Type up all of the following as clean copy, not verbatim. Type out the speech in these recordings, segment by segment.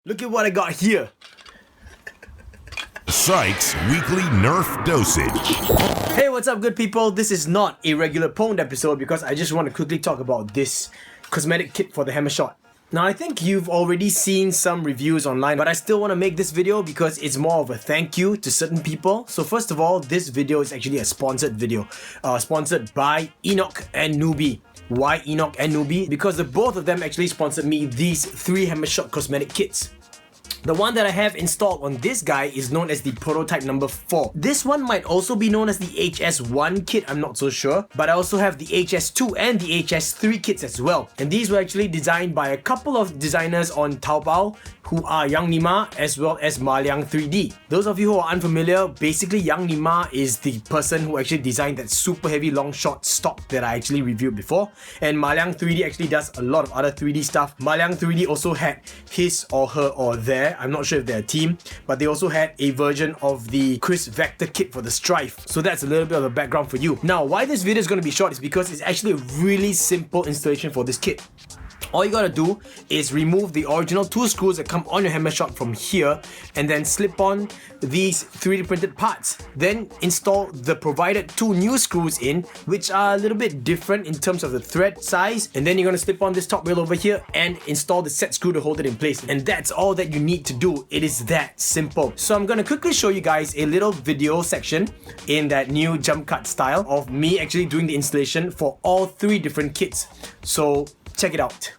Look at what I got here. pSyk's Weekly Nerf Dosage. Hey, what's up, good people? This is not a regular pwned episode because I just want to quickly talk about this cosmetic kit for the Hammershot. Now, I think you've already seen some reviews online, but I still want to make this video because it's more of a thank you to certain people. So first of all, this video is actually a sponsored video, sponsored by Enoch and Newbie. Why Enoch and Newbie? Because the both of them actually sponsored me these 3 Hammershot cosmetic kits. The one that I have installed on this guy is known as the prototype number 4. This one might also be known as the HS1 kit, I'm not so sure. But I also have the HS2 and the HS3 kits as well. And these were actually designed by a couple of designers on Taobao who are Yangnima as well as Maliang 3D. Those of you who are unfamiliar, basically Yangnima is the person who actually designed that super heavy long shot stock that I actually reviewed before. And Maliang 3D actually does a lot of other 3D stuff. Maliang 3D also had his or her or their, I'm not sure if they're a team, but they also had a version of the Chris Vector kit for the Strife. So that's a little bit of a background for you. Now, why this video is going to be short is because it's actually a really simple installation for this kit. All you gotta do is remove the original 2 screws that come on your Hammershot from here and then slip on these 3D printed parts. Then install the provided 2 new screws in, which are a little bit different in terms of the thread size. And then you're gonna slip on this top rail over here and install the set screw to hold it in place. And that's all that you need to do. It is that simple. So I'm gonna quickly show you guys a little video section in that new jump cut style of me actually doing the installation for all 3 different kits. So check it out.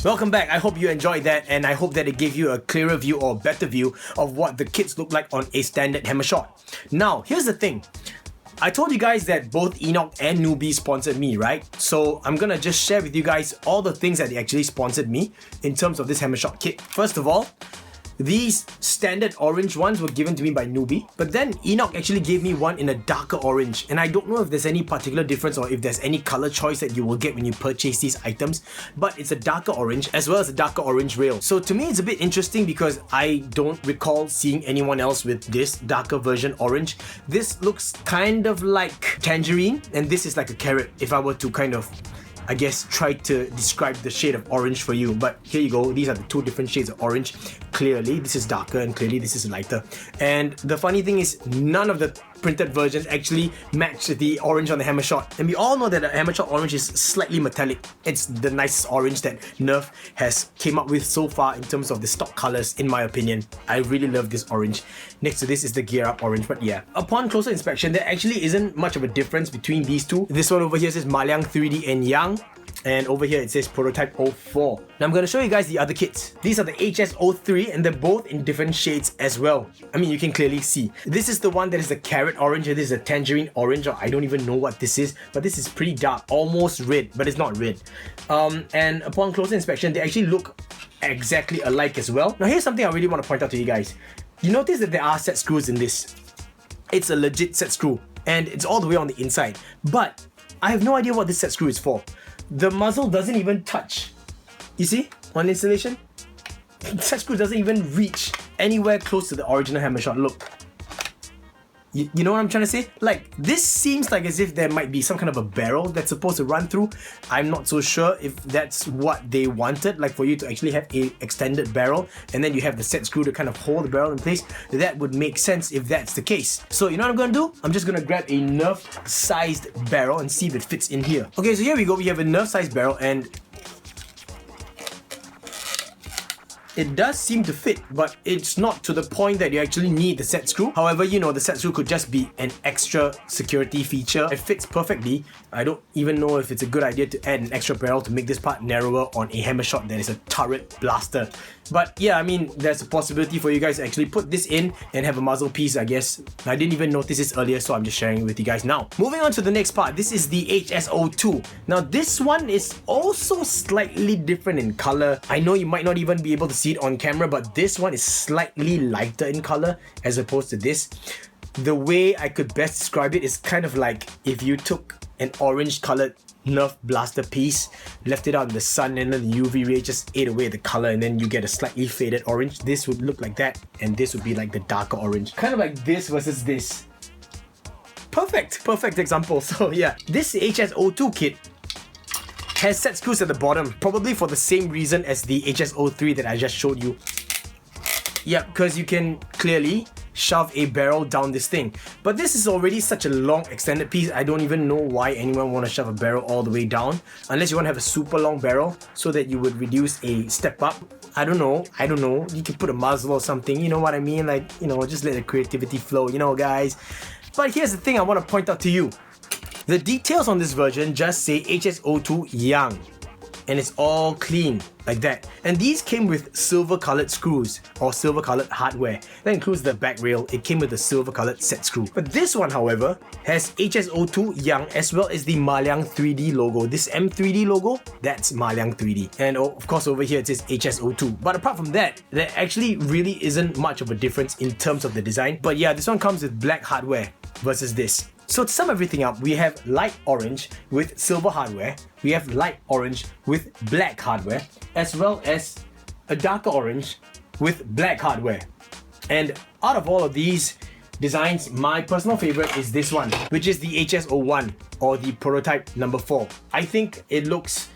Welcome back. I hope you enjoyed that, and I hope that it gave you a clearer view or better view of what the kits look like on a standard Hammershot. Now, here's the thing. I told you guys that both Enoch and Newbie sponsored me, right? So I'm gonna just share with you guys all the things that they actually sponsored me in terms of this Hammershot kit. First of all, these standard orange ones were given to me by Newbie, but then Enoch actually gave me one in a darker orange, and I don't know if there's any particular difference or if there's any color choice that you will get when you purchase these items, but it's a darker orange as well as a darker orange rail. So to me it's a bit interesting because I don't recall seeing anyone else with this darker version orange. This looks kind of like tangerine, and this is like a carrot if I were to kind of, I guess, try to describe the shade of orange for you. But here you go, these are the 2 different shades of orange. Clearly this is darker and clearly this is lighter. And the funny thing is, none of the printed versions actually match the orange on the Hammershot. And we all know that the Hammershot orange is slightly metallic. It's the nicest orange that Nerf has came up with so far in terms of the stock colors, in my opinion. I really love this orange. Next to this is the Gear Up orange, but yeah. Upon closer inspection, there actually isn't much of a difference between these 2. This one over here says Maliang 3D and Yang, and over here it says Prototype 04. Now I'm going to show you guys the other kits. These are the HS03 and they're both in different shades as well. I mean, you can clearly see. This is the one that is the carrot orange and this is a tangerine orange, or I don't even know what this is, but this is pretty dark, almost red, but it's not red. And upon closer inspection, they actually look exactly alike as well. Now here's something I really want to point out to you guys. You notice that there are set screws in this. It's a legit set screw and it's all the way on the inside, but I have no idea what this set screw is for. The muzzle doesn't even touch. You see, on installation, the set screw doesn't even reach anywhere close to the original Hammershot. Look. You know what I'm trying to say? Like, this seems like as if there might be some kind of a barrel that's supposed to run through. I'm not so sure if that's what they wanted, like for you to actually have a extended barrel and then you have the set screw to kind of hold the barrel in place. That would make sense if that's the case. So you know what I'm gonna do? I'm just gonna grab a Nerf sized barrel and see if it fits in here. Okay, so here we go. We have a Nerf sized barrel and it does seem to fit, but it's not to the point that you actually need the set screw. However, you know, the set screw could just be an extra security feature. It fits perfectly. I don't even know if it's a good idea to add an extra barrel to make this part narrower on a Hammershot that is a turret blaster. But yeah, I mean, there's a possibility for you guys to actually put this in and have a muzzle piece, I guess. I didn't even notice this earlier, so I'm just sharing it with you guys now. Moving on to the next part, this is the HSO2. Now this one is also slightly different in color. I know you might not even be able to see it on camera, but this one is slightly lighter in color as opposed to this. The way I could best describe it is kind of like if you took an orange colored Nerf blaster piece, left it out in the sun, and then the UV ray just ate away the color, and then you get a slightly faded orange. This would look like that, and this would be like the darker orange. Kind of like this versus this. Perfect example. So yeah, this HSO2 kit has set screws at the bottom, probably for the same reason as the HSO3 that I just showed you. Yeah, because you can clearly shove a barrel down this thing. But this is already such a long extended piece, I don't even know why anyone want to shove a barrel all the way down, unless you want to have a super long barrel so that you would reduce a step up. I don't know, you can put a muzzle or something, you know what I mean? Like, you know, just let the creativity flow, you know, guys. But here's the thing I want to point out to you. The details on this version just say HSO2 Yang, and it's all clean like that. And these came with silver colored screws or silver colored hardware. That includes the back rail. It came with the silver colored set screw. But this one, however, has HSO2 Yang as well as the Maliang 3D logo. This M3D logo, that's Maliang 3D. And of course over here it says HSO2. But apart from that, there actually really isn't much of a difference in terms of the design. But yeah, this one comes with black hardware versus this. So to sum everything up, we have light orange with silver hardware, we have light orange with black hardware, as well as a darker orange with black hardware. And out of all of these designs, my personal favorite is this one, which is the HSO1 or the prototype number 4. I think it looks,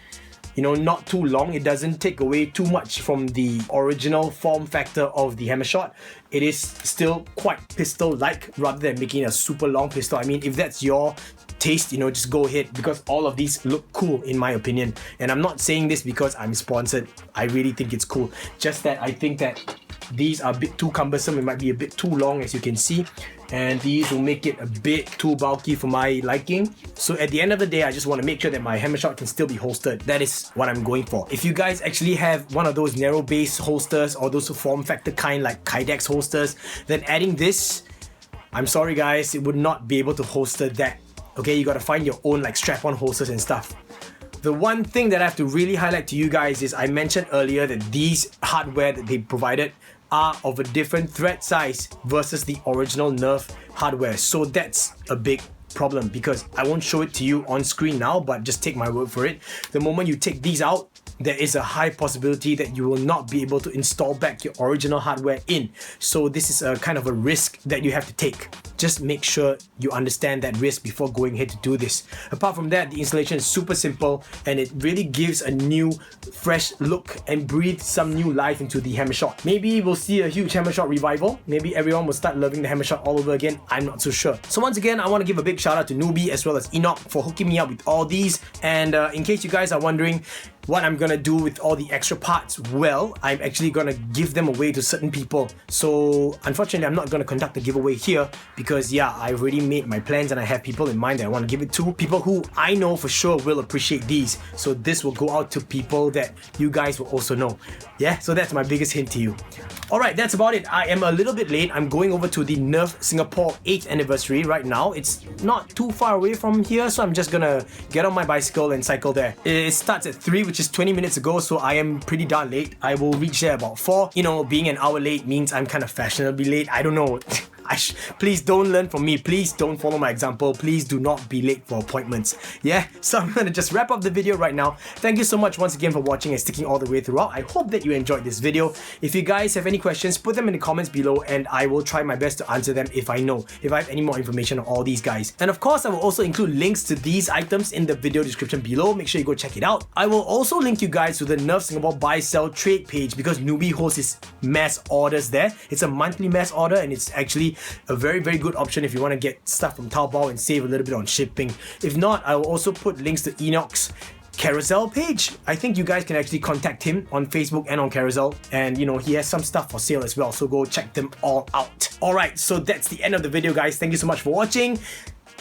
you know, not too long. It doesn't take away too much from the original form factor of the Hammershot. It is still quite pistol-like rather than making a super long pistol. I mean, if that's your taste, you know, just go ahead, because all of these look cool in my opinion. And I'm not saying this because I'm sponsored. I really think it's cool. Just that I think that these are a bit too cumbersome. It might be a bit too long, as you can see. And these will make it a bit too bulky for my liking. So at the end of the day, I just want to make sure that my Hammershot can still be holstered. That is what I'm going for. If you guys actually have one of those narrow base holsters or those form factor kind like Kydex holsters, then adding this, I'm sorry guys, it would not be able to holster that. Okay, you gotta find your own like strap-on holsters and stuff. The one thing that I have to really highlight to you guys is I mentioned earlier that these hardware that they provided are of a different thread size versus the original Nerf hardware. So that's a big problem because I won't show it to you on screen now, but just take my word for it. The moment you take these out, there is a high possibility that you will not be able to install back your original hardware in. So this is a kind of a risk that you have to take. Just make sure you understand that risk before going ahead to do this. Apart from that, the installation is super simple and it really gives a new, fresh look and breathes some new life into the Hammershot. Maybe we'll see a huge Hammershot revival. Maybe everyone will start loving the Hammershot all over again. I'm not so sure. So once again, I want to give a big shout out to Newbie as well as Enoch for hooking me up with all these. And in case you guys are wondering what I'm gonna do with all the extra parts, well, I'm actually gonna give them away to certain people. So unfortunately, I'm not gonna conduct a giveaway here because yeah, I've already made my plans and I have people in mind that I want to give it to. People who I know for sure will appreciate these. So this will go out to people that you guys will also know. Yeah, so that's my biggest hint to you. Alright, that's about it. I am a little bit late. I'm going over to the Nerf Singapore 8th anniversary right now. It's not too far away from here, so I'm just gonna get on my bicycle and cycle there. It starts at 3, which is 20 minutes ago, so I am pretty darn late. I will reach there about 4. You know, being an hour late means I'm kind of fashionably late. I don't know. Please don't learn from me. Please don't follow my example. Please do not be late for appointments. Yeah, so I'm gonna just wrap up the video right now. Thank you so much once again for watching and sticking all the way throughout. I hope that you enjoyed this video. If you guys have any questions, put them in the comments below and I will try my best to answer them if I know, if I have any more information on all these guys. And of course, I will also include links to these items in the video description below. Make sure you go check it out. I will also link you guys to the Nerf Singapore Buy Sell Trade page because Newbie hosts his mass orders there. It's a monthly mass order and it's actually a very good option if you want to get stuff from Taobao and save a little bit on shipping. If not, I will also put links to Enoch's Carousell page. I think you guys can actually contact him on Facebook and on Carousell, and you know, he has some stuff for sale as well, so go check them all out. Alright, so that's the end of the video, guys. Thank you so much for watching.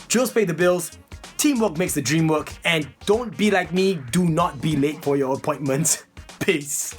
Drills pay the bills, teamwork makes the dream work, and don't be like me, do not be late for your appointments. Peace.